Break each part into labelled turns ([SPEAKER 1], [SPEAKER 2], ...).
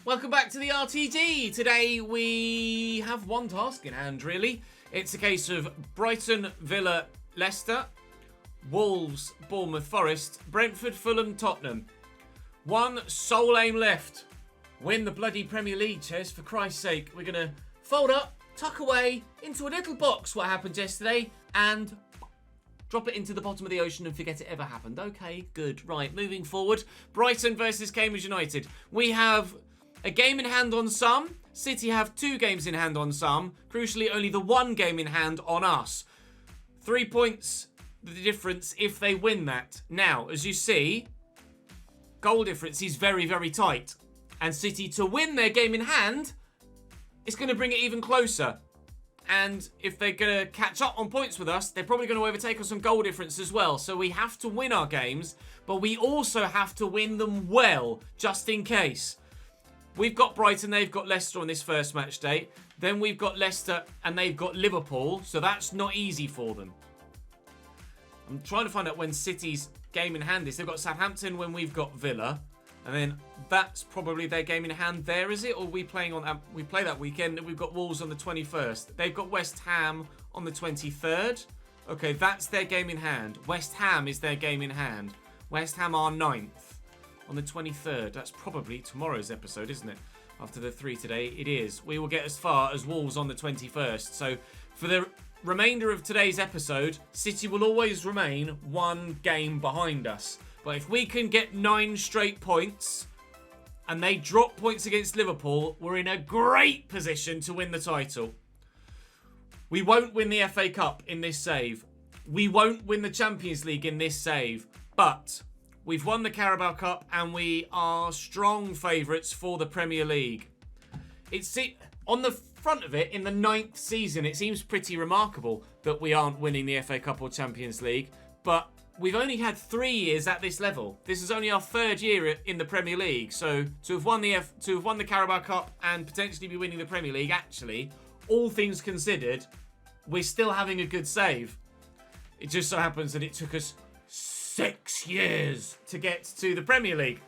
[SPEAKER 1] Welcome back to the RTG. Today we have one task in hand, really. It's a case of Brighton, Villa, Leicester, Wolves, Bournemouth, Forest, Brentford, Fulham, Tottenham. One sole aim left. Win the bloody Premier League, Ches, for Christ's sake. We're going to fold up, tuck away into a little box what happened yesterday and drop it into the bottom of the ocean and forget it ever happened. Okay, good. Right, moving forward. Brighton versus Cambridge United. We have a game in hand on some. City have 2 games in hand on some. Crucially, only the 1 game in hand on us. 3 points the difference if they win that. Now, as you see, goal difference is very, very tight. And City, to win their game in hand, it's going to bring it even closer. And if they're going to catch up on points with us, they're probably going to overtake us on goal difference as well. So we have to win our games, but we also have to win them well, just in case. We've got Brighton, they've got Leicester on this first match day. Then we've got Leicester and they've got Liverpool, so that's not easy for them. I'm trying to find out when City's game in hand is. They've got Southampton when we've got Villa. And then that's probably their game in hand there, is it? Or are we playing on we play that weekend and we've got Wolves on the 21st. They've got West Ham on the 23rd. Okay, that's their game in hand. West Ham is their game in hand. West Ham are 9th on the 23rd. That's probably tomorrow's episode, isn't it? After the 3 today, it is. We will get as far as Wolves on the 21st. So for the remainder of today's episode, City will always remain 1 game behind us. But if we can get 9 straight points and they drop points against Liverpool, we're in a great position to win the title. We won't win the FA Cup in this save. We won't win the Champions League in this save. But we've won the Carabao Cup and we are strong favourites for the Premier League. It's on the front of it, in the 9th season, it seems pretty remarkable that we aren't winning the FA Cup or Champions League. But we've only had 3 years at this level. This is only our 3rd year in the Premier League. So to have won the Carabao Cup and potentially be winning the Premier League, actually, all things considered, we're still having a good save. It just so happens that it took us 6 years to get to the Premier League.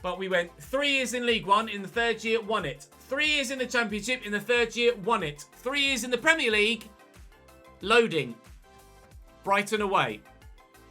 [SPEAKER 1] But we went 3 years in League One, in the 3rd year, won it. 3 years in the Championship, in the 3rd year, won it. 3 years in the Premier League, loading. Brighton away.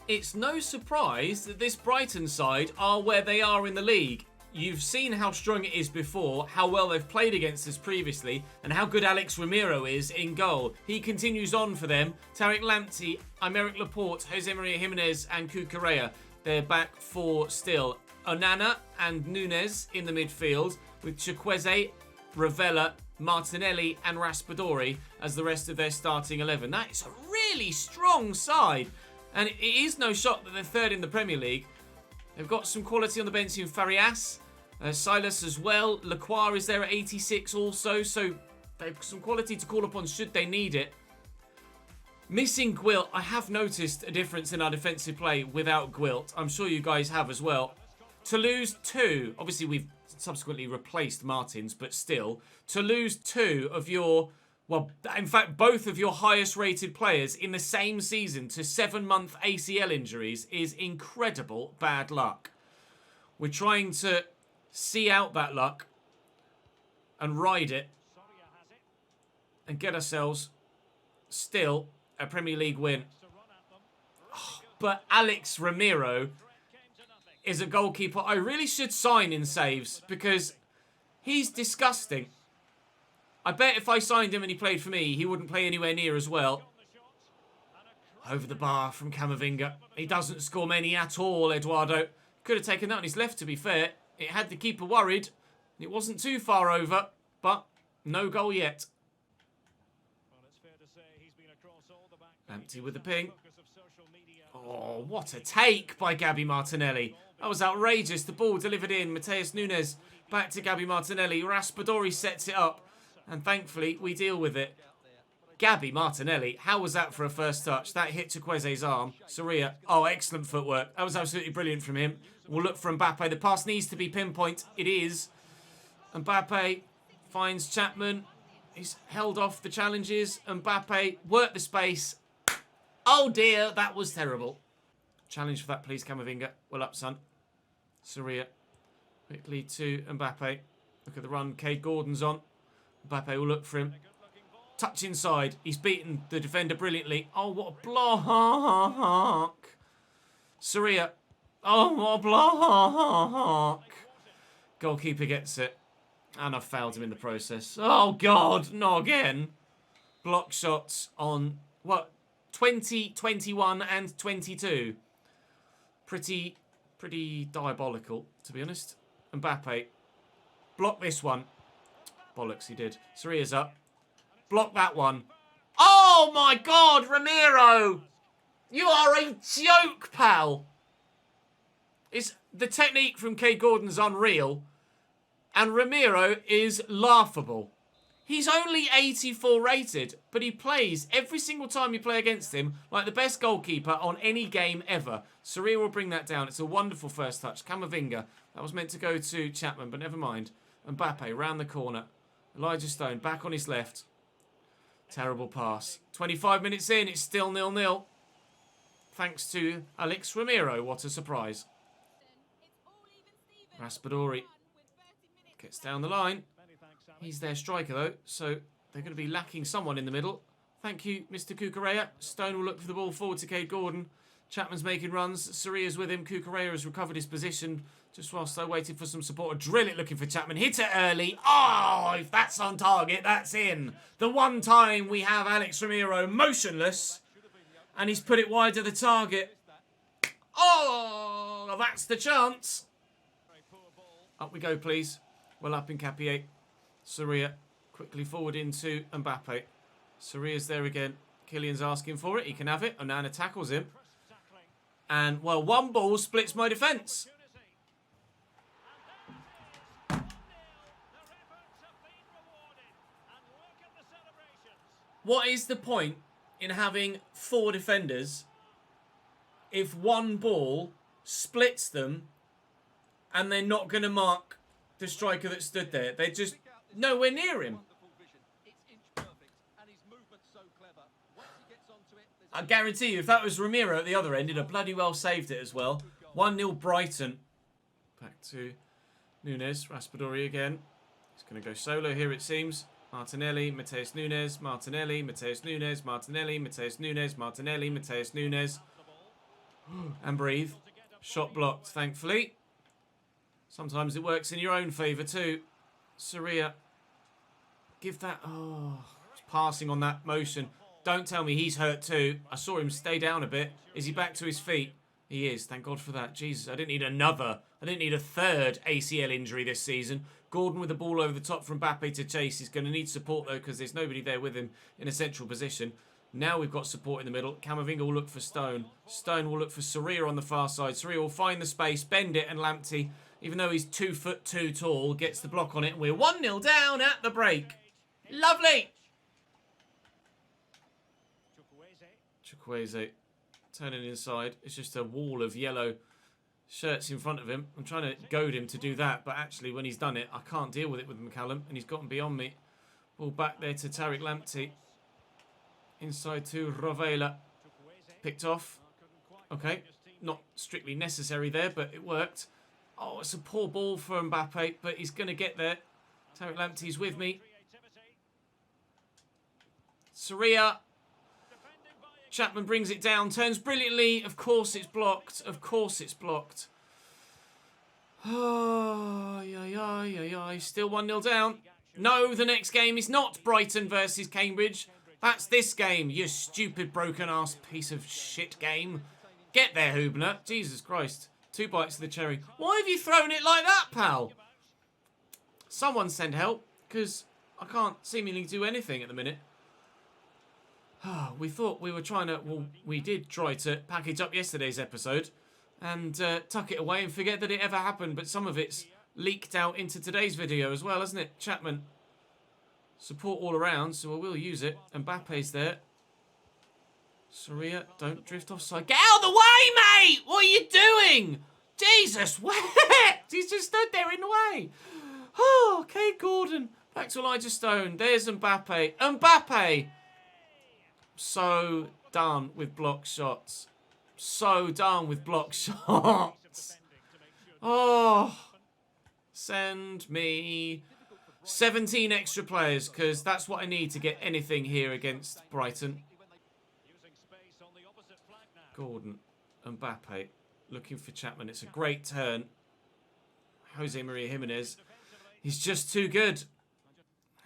[SPEAKER 1] It's no surprise that this Brighton side are where they are in the league. You've seen how strong it is before, how well they've played against us previously, and how good Alex Romero is in goal. He continues on for them. Tariq Lamptey, Aymeric Laporte, Jose Maria Jimenez and Cucurella. They're back 4 still. Onana and Nunes in the midfield, with Chukwueze, Ravella, Martinelli and Raspadori as the rest of their starting 11. That is a really strong side. And it is no shock that they're 3rd in the Premier League. They've got some quality on the bench in Farias, Silas as well. Lacroix is there at 86 also, so they've some quality to call upon should they need it. Missing Gwilt, I have noticed a difference in our defensive play without Gwilt. I'm sure you guys have as well. To lose 2, obviously we've subsequently replaced Martins, but still, to lose 2 of your... Well, in fact, both of your highest rated players in the same season to 7-month ACL injuries is incredible bad luck. We're trying to see out that luck and ride it and get ourselves still a Premier League win. Oh, but Alex Romero is a goalkeeper I really should sign in saves because he's disgusting. I bet if I signed him and he played for me, he wouldn't play anywhere near as well. Over the bar from Camavinga. He doesn't score many at all, Eduardo. Could have taken that on his left, to be fair. It had the keeper worried. It wasn't too far over, but no goal yet. Empty with the ping. Oh, what a take by Gabby Martinelli. That was outrageous. The ball delivered in. Mateus Nunes back to Gabby Martinelli. Raspadori sets it up. And thankfully, we deal with it. Gabby Martinelli, how was that for a first touch? That hit Chukwueze's arm. Soria, oh, excellent footwork. That was absolutely brilliant from him. We'll look for Mbappe. The pass needs to be pinpoint. It is. Mbappe finds Chapman. He's held off the challenges. Mbappe worked the space. Oh, dear. That was terrible. Challenge for that, please, Camavinga. Well up, son. Soria. Quickly to Mbappe. Look at the run Cade Gordon's on. Mbappe will look for him. Touch inside. He's beaten the defender brilliantly. Oh, what a block. Saria. Oh, what a block. Goalkeeper gets it. And I've fouled him in the process. Oh, God. Not again. Block shots on, what, 20, 21 and 22. Pretty diabolical, to be honest. Mbappe. Block this one. Bollocks, he did. Saria's up. Block that one. Oh, my God, Ramiro. You are a joke, pal. The technique from Cade Gordon's unreal. And Ramiro is laughable. He's only 84 rated, but he plays every single time you play against him like the best goalkeeper on any game ever. Saria will bring that down. It's a wonderful first touch. Camavinga. That was meant to go to Chapman, but never mind. Mbappe round the corner. Elijah Stone back on his left. Terrible pass. 25 minutes in, it's still 0-0. Thanks to Alex Ramiro. What a surprise. Raspadori gets down the line. He's their striker, though, so they're going to be lacking someone in the middle. Thank you, Mr. Cucurella. Stone will look for the ball forward to Cade Gordon. Chapman's making runs. Saria's with him. Cucurella has recovered his position just whilst they're waiting for some support. Drill it looking for Chapman. Hit it early. Oh, if that's on target, that's in. The one time we have Alex Ramiro motionless, and he's put it wide of the target. Oh, that's the chance. Up we go, please. Well up in Capier. Saria quickly forward into Mbappe. Saria's there again. Kylian's asking for it. He can have it. Onana tackles him. And, well, one ball splits my defence. What is the point in having 4 defenders if one ball splits them and they're not going to mark the striker that stood there? They're just nowhere near him. I guarantee you, if that was Ramiro at the other end, he'd have bloody well saved it as well. 1-0 Brighton. Back to Nunes. Raspadori again. He's going to go solo here, it seems. Martinelli, Mateus Nunes, Martinelli, Mateus Nunes, Martinelli, Mateus Nunes, Martinelli, Mateus Nunes. And breathe. Shot blocked, thankfully. Sometimes it works in your own favour too. Saria. Give that... Oh, passing on that motion. Don't tell me he's hurt too. I saw him stay down a bit. Is he back to his feet? He is. Thank God for that. Jesus, I didn't need another. I didn't need a third ACL injury this season. Gordon with the ball over the top from Mbappe to chase. He's going to need support though because there's nobody there with him in a central position. Now we've got support in the middle. Camavinga will look for Stone. Stone will look for Saria on the far side. Saria will find the space, bend it, and Lamptey, even though he's 2'2" tall, gets the block on it. And we're 1-0 down at the break. Lovely. Chukwueze turning inside. It's just a wall of yellow shirts in front of him. I'm trying to goad him to do that, but actually when he's done it, I can't deal with it with McCallum, and he's gotten beyond me. Ball back there to Tariq Lamptey. Inside to Rovella. Picked off. Okay, not strictly necessary there, but it worked. Oh, it's a poor ball for Mbappe, but he's going to get there. Tariq Lamptey's with me. Saria. Chapman brings it down, turns brilliantly. Of course it's blocked. Of course it's blocked. Oh, still 1-0 down. No, the next game is not Brighton versus Cambridge. That's this game, you stupid broken-ass piece of shit game. Get there, Hubner. Jesus Christ. 2 bites of the cherry. Why have you thrown it like that, pal? Someone send help, because I can't seemingly do anything at the minute. We thought we were trying to... Well, we did try to package up yesterday's episode and tuck it away and forget that it ever happened, but some of it's leaked out into today's video as well, hasn't it? Chapman. Support all around, so I will use it. Mbappe's there. Saria, don't drift offside. Get out of the way, mate! What are you doing? Jesus, what? He's just stood there in the way. Oh, Cade Gordon. Back to Elijah Stone. There's Mbappe. Mbappe! So done with block shots. So done with block shots. Oh, Send me 17 extra players, because that's what I need to get anything here against Brighton. Gordon, Mbappe, looking for Chapman. It's a great turn. Jose Maria Jimenez. He's just too good.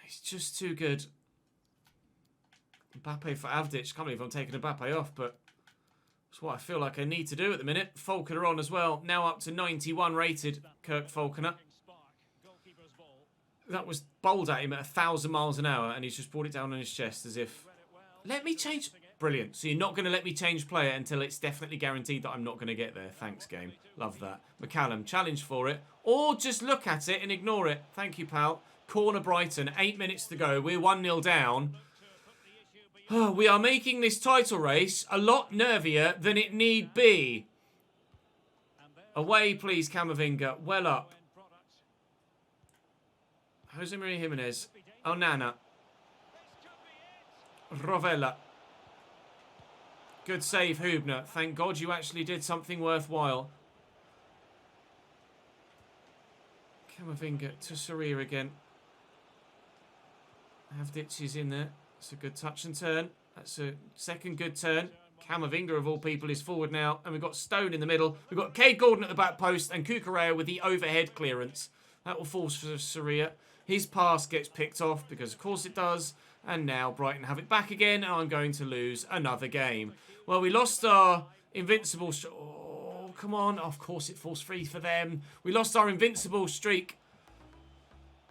[SPEAKER 1] He's just too good. Mbappe for Avdic. Can't believe I'm taking Mbappe off, but it's what I feel like I need to do at the minute. Falconer on as well. Now up to 91 rated, Kirk Falconer. That was bowled at him at 1,000 miles an hour, and he's just brought it down on his chest as if... Let me change... Brilliant. So you're not going to let me change player until it's definitely guaranteed that I'm not going to get there. Thanks, game. Love that. McCallum, challenge for it. Or just look at it and ignore it. Thank you, pal. Corner Brighton. 8 minutes to go. We're 1-0 down. We are making this title race a lot nervier than it need be. Away, please, Camavinga. Well up. Jose Maria Jimenez. Onana. Rovella. Good save, Hubner. Thank God you actually did something worthwhile. Camavinga to Saria again. Avdic is in there. It's a good touch and turn. That's a second good turn. Camavinga, of all people, is forward now. And we've got Stone in the middle. We've got Cade Gordon at the back post and Kukurea with the overhead clearance. That will force for Saria. His pass gets picked off because, of course, it does. And now Brighton have it back again, and I'm going to lose another game. Well, we lost our invincible... Oh, come on. Of course, it falls free for them. We lost our invincible streak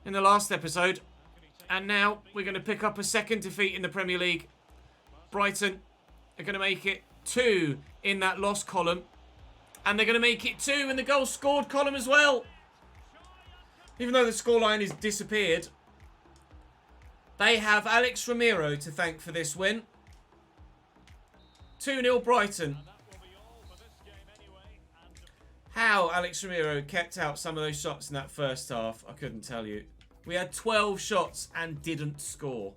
[SPEAKER 1] in the last episode. And now we're going to pick up a second defeat in the Premier League. Brighton are going to make it 2 in that loss column. And they're going to make it 2 in the goals scored column as well. Even though the scoreline has disappeared, they have Alex Ramiro to thank for this win. 2-0 Brighton. How Alex Ramiro kept out some of those shots in that first half, I couldn't tell you. We had 12 shots and didn't score.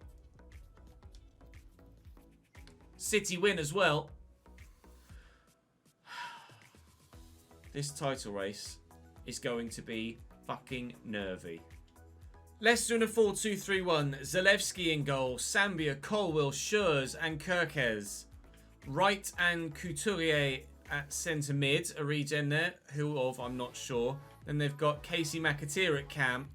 [SPEAKER 1] City win as well. This title race is going to be fucking nervy. Leicester in a 4-2-3-1. Zalewski in goal. Sambia, Colwill, Schurz and Kirkes. Wright and Couturier at centre mid. A regen there. Who of, I'm not sure. Then they've got Casey McAteer at cam.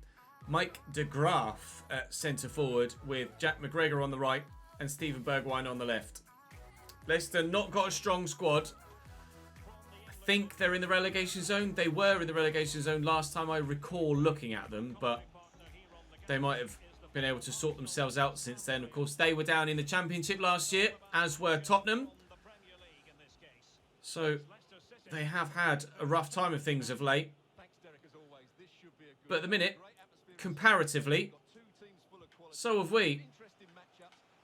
[SPEAKER 1] Mike de Graaf at centre forward with Jack McGregor on the right and Steven Bergwijn on the left. Leicester not got a strong squad. I think they're in the relegation zone. They were in the relegation zone last time I recall looking at them, but they might have been able to sort themselves out since then. Of course, they were down in the Championship last year, as were Tottenham. So they have had a rough time of things of late. But at the minute, comparatively, so have we.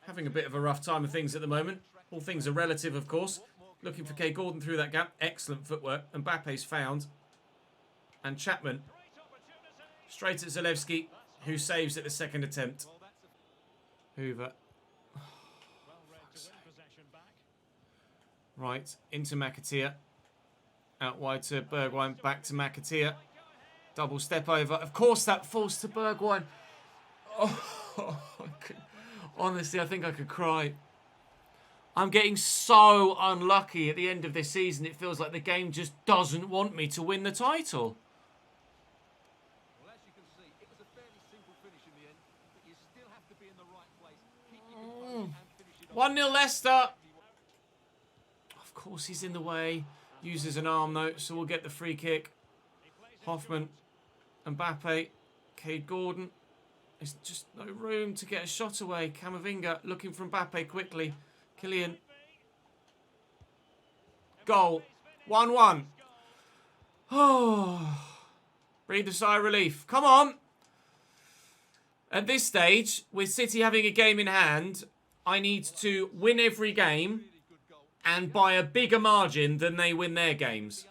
[SPEAKER 1] Having a bit of a rough time of things at the moment. All things are relative, of course. Looking for Kay Gordon through that gap. Excellent footwork. Mbappe's found. And Chapman. Straight at Zalewski, who saves at the second attempt. Hoover. Oh, right, into McAteer. Out wide to Bergwijn. Back to McAteer. Double step over. Of course, that falls to Bergwijn. Oh, honestly, I think I could cry. I'm getting so unlucky at the end of this season. It feels like the game just doesn't want me to win the title.
[SPEAKER 2] Well, as you can see, it was a fairly simple finish in the end, but you still have to be in the right place. Keep your and finish it off.
[SPEAKER 1] 1-0 Leicester. Of course, he's in the way. Uses an arm, though, so we'll get the free kick. Hoffman, Mbappe, Cade Gordon. There's just no room to get a shot away. Camavinga looking for Mbappe quickly. Kylian. Goal. 1-1. Oh. Breathe a sigh of relief. Come on. At this stage, with City having a game in hand, I need to win every game and by a bigger margin than they win their games.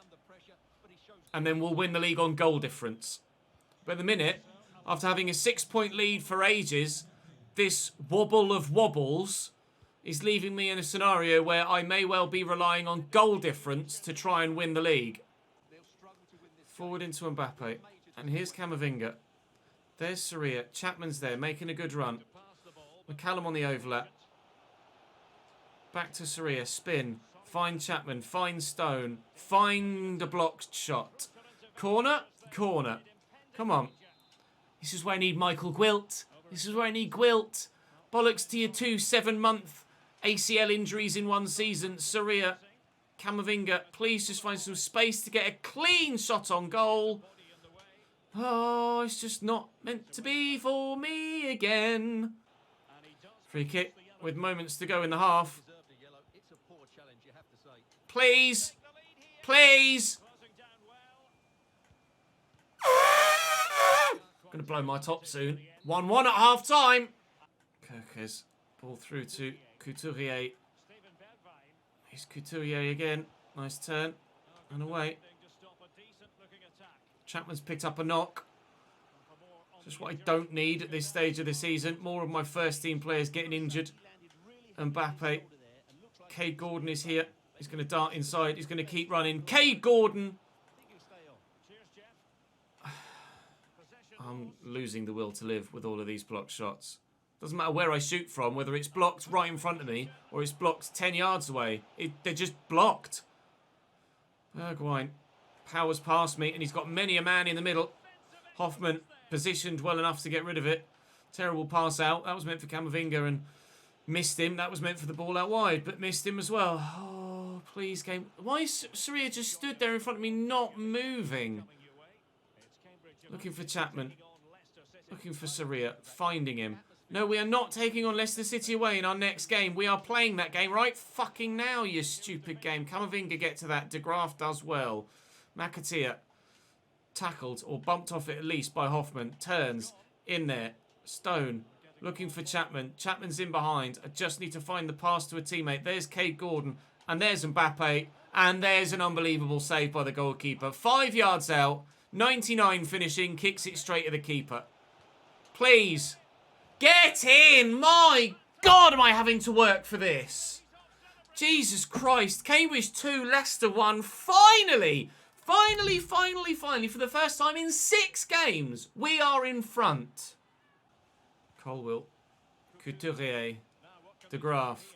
[SPEAKER 1] And then we'll win the league on goal difference. But at the minute, after having a 6-point lead for ages, this wobble of wobbles is leaving me in a scenario where I may well be relying on goal difference to try and win the league. Forward into Mbappe. And here's Camavinga. There's Soria. Chapman's there, making a good run. McCallum on the overlap. Back to Soria. Spin. Find Chapman. Find Stone. Find a blocked shot. Corner. Corner. Come on. This is where I need Michael Gwilt. This is where I need Gwilt. Bollocks to your 2 7-month ACL injuries in one season. Soria. Camavinga. Please just find some space to get a clean shot on goal. Oh, it's just not meant to be for me again. Free kick with moments to go in the half. Please. Please. I'm going to blow my top soon. 1-1 at half time. Kirkes. Ball through to Couturier. Here's Couturier again. Nice turn. And away. Chapman's picked up a knock. Just what I don't need at this stage of the season. More of my first team players getting injured. Mbappe. Cade Gordon is here. He's going to dart inside. He's going to keep running. Cade Gordon. I'm losing the will to live with all of these blocked shots. Doesn't matter where I shoot from, whether it's blocked right in front of me or it's blocked 10 yards away. They're just blocked. Bergwijn powers past me, and he's got many a man in the middle. Hoffman positioned well enough to get rid of it. Terrible pass out. That was meant for Camavinga and missed him. That was meant for the ball out wide, but missed him as well. Oh, please, game. Why is Soria just stood there in front of me, not moving? Looking for Chapman. Looking for Soria. Finding him. No, we are not taking on Leicester City away in our next game. We are playing that game right fucking now, you stupid game. Camavinga get to that. De Graaf does well. McAteer tackled or bumped off it at least by Hoffman. Turns in there. Stone looking for Chapman. Chapman's in behind. I just need to find the pass to a teammate. There's Cade Gordon. And there's Mbappe. And there's an unbelievable save by the goalkeeper. 5 yards out. 99 finishing. Kicks it straight at the keeper. Please. Get in! My God, am I having to work for this? Jesus Christ. Cambridge 2, Leicester 1. Finally! Finally, for the first time in 6 games, we are in front. Colwill. Couturier. De Graaf.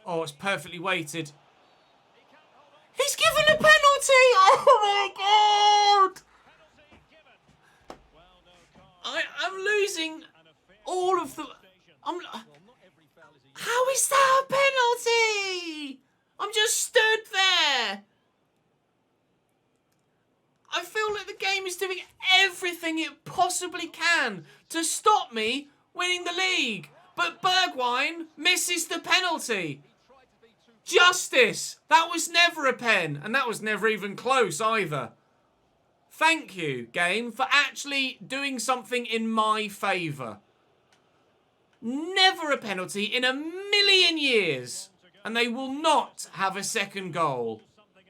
[SPEAKER 1] Oh, it's perfectly weighted. He's given a penalty! Oh my God! I'm losing all of the... How is that a penalty? I'm just stood there. I feel like the game is doing everything it possibly can to stop me winning the league. But Bergwijn misses the penalty. Justice. That was never a pen. And that was never even close either. Thank you, game, for actually doing something in my favour. Never a penalty in a million years. And they will not have a second goal.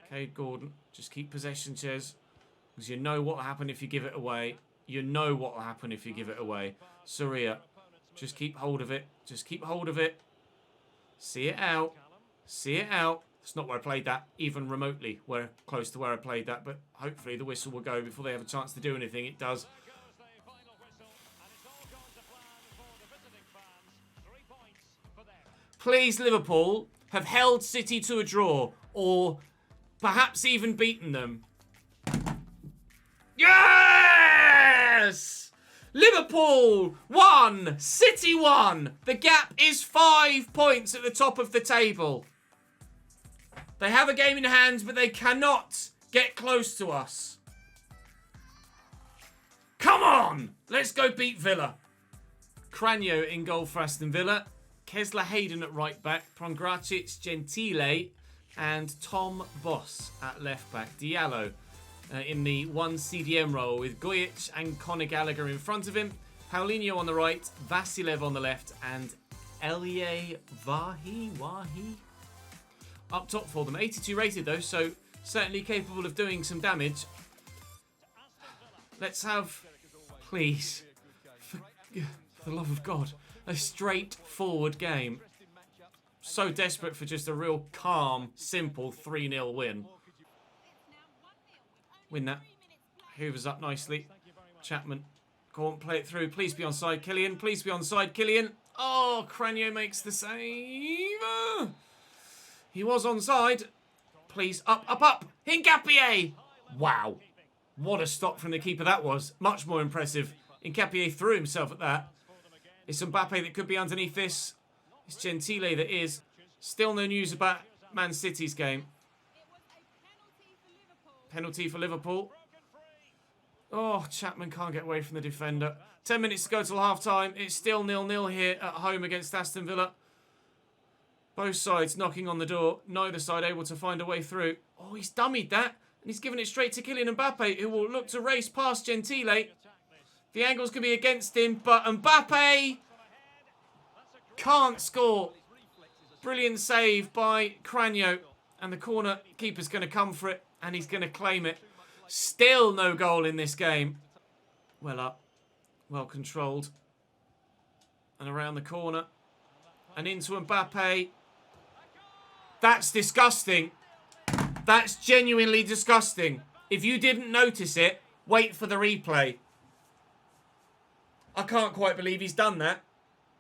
[SPEAKER 1] Cade Gordon, just keep possession, Ches. Because you know what will happen if you give it away. You know what will happen if you give it away. Soria, just keep hold of it. Just keep hold of it. See it out. See it out. It's not where I played that, even remotely, where close to where I played that, but hopefully the whistle will go before they have a chance to do anything. It does. Please, Liverpool, have held City to a draw, or perhaps even beaten them. Yes! Liverpool 1, City 1. The gap is 5 points at the top of the table. They have a game in hand, but they cannot get close to us. Come on! Let's go beat Villa. Cranio in goal for Aston Villa. Kesler Hayden at right back. Prongracic, Gentile, and Tom Boss at left back. Diallo in the one CDM role with Gojic and Conor Gallagher in front of him. Paulinho on the right, Vasilev on the left, and Elie Wahi up top for them. 82 rated though, so certainly capable of doing some damage. Let's have, please, for the love of God, a straightforward game. So desperate for just a real calm, simple 3-0 win. Win that. Hoovers up nicely. Chapman. Go on, play it through. Please be onside, Killian. Please be onside, Killian. Oh, Cranio makes the save. He was onside. Please, up, up, up. Hincapié. Wow. What a stop from the keeper that was. Much more impressive. Hincapié threw himself at that. It's Mbappe that could be underneath this. It's Gentile that is. Still no news about Man City's game. Penalty for Liverpool. Oh, Chapman can't get away from the defender. 10 minutes to go till half-time. It's still 0-0 here at home against Aston Villa. Both sides knocking on the door. Neither side able to find a way through. Oh, he's dummied that. And he's given it straight to Kylian Mbappe, who will look to race past Gentile. The angles could be against him, but Mbappe can't score. Brilliant save by Cranio. And the corner keeper's going to come for it, and he's going to claim it. Still no goal in this game. Well up. Well controlled. And around the corner. And into Mbappe. That's disgusting. That's genuinely disgusting. If you didn't notice it, wait for the replay. I can't quite believe he's done that.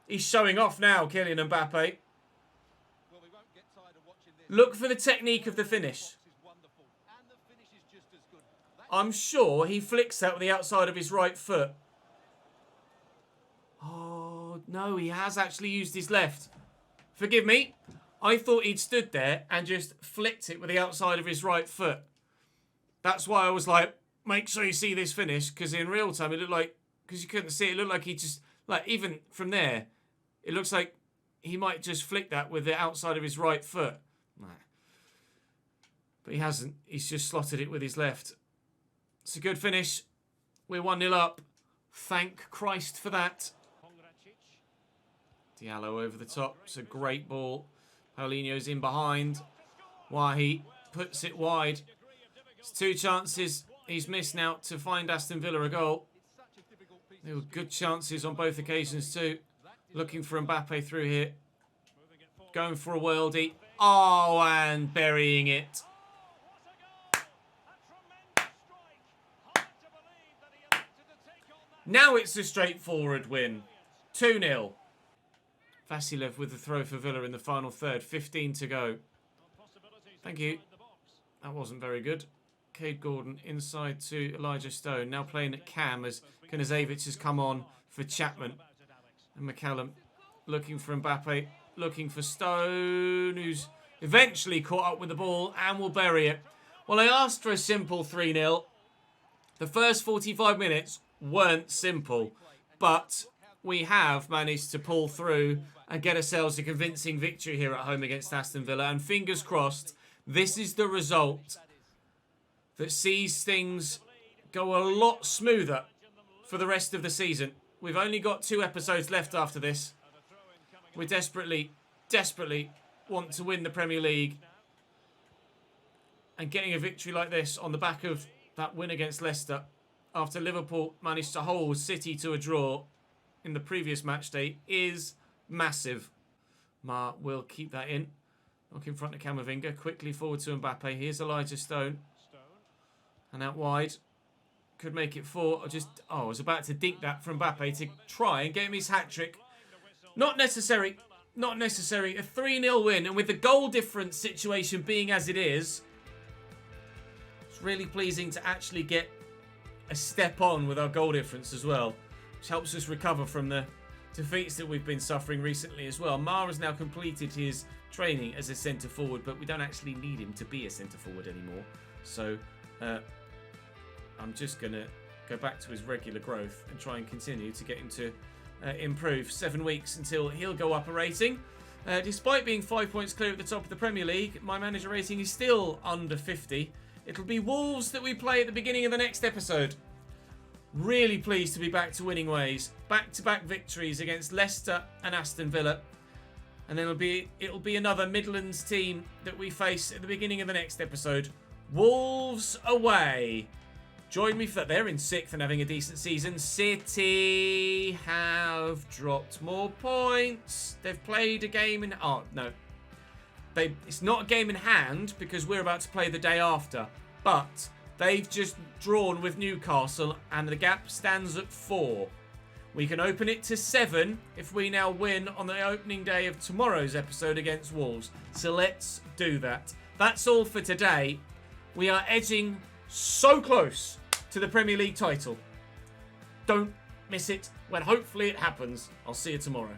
[SPEAKER 1] He's showing off now, Kylian Mbappe. Look for the technique of the finish. I'm sure he flicks that with the outside of his right foot. Oh, no, he has actually used his left. Forgive me. I thought he'd stood there and just flicked it with the outside of his right foot. That's why I was like, make sure you see this finish, because in real time it looked like, because you couldn't see it, it looked like he just, like even from there, it looks like he might just flick that with the outside of his right foot. Nah. But he hasn't. He's just slotted it with his left. It's a good finish. We're 1-0 up. Thank Christ for that. Diallo over the top. It's a great ball. Paulinho's in behind. Wahi puts it wide. It's 2 chances he's missed now to find Aston Villa a goal. There were good chances on both occasions too. Looking for Mbappe through here. Going for a worldie. Oh, and burying it. Now it's a straightforward win. 2-0. Vasilev with the throw for Villa in the final third. 15 to go. Thank you. That wasn't very good. Cade Gordon inside to Elijah Stone. Now playing at cam as Kanazevic has come on for Chapman. And McCallum looking for Mbappe. Looking for Stone, who's eventually caught up with the ball and will bury it. Well, I asked for a simple 3-0. The first 45 minutes weren't simple, but we have managed to pull through and get ourselves a convincing victory here at home against Aston Villa. And fingers crossed, this is the result that sees things go a lot smoother for the rest of the season. We've only got 2 episodes left after this. We desperately, desperately want to win the Premier League. And getting a victory like this on the back of that win against Leicester, after Liverpool managed to hold City to a draw in the previous match day, is massive. Ma will keep that in. Look in front of Camavinga. Quickly forward to Mbappe. Here's Elijah Stone. And out wide. Could make it 4. I was about to dink that from Mbappe to try and get him his hat-trick. Not necessary. Not necessary. A 3-0 win. And with the goal difference situation being as it is, it's really pleasing to actually get a step on with our goal difference as well, which helps us recover from the defeats that we've been suffering recently as well. Ma has now completed his training as a centre forward, but we don't actually need him to be a centre forward anymore. So I'm just going to go back to his regular growth and try and continue to get him to improve. 7 weeks until he'll go up a rating. Despite being 5 points clear at the top of the Premier League, my manager rating is still under 50. It'll be Wolves that we play at the beginning of the next episode. Really pleased to be back to winning ways. Back-to-back victories against Leicester and Aston Villa. And then it'll be another Midlands team that we face at the beginning of the next episode. Wolves away. Join me for that. They're in 6th and having a decent season. City have dropped more points. They've played a game in... Oh, no. It's not a game in hand because we're about to play the day after. But They've just drawn with Newcastle, and the gap stands at 4. We can open it to 7 if we now win on the opening day of tomorrow's episode against Wolves. So let's do that. That's all for today. We are edging so close to the Premier League title. Don't miss it when hopefully it happens. I'll see you tomorrow.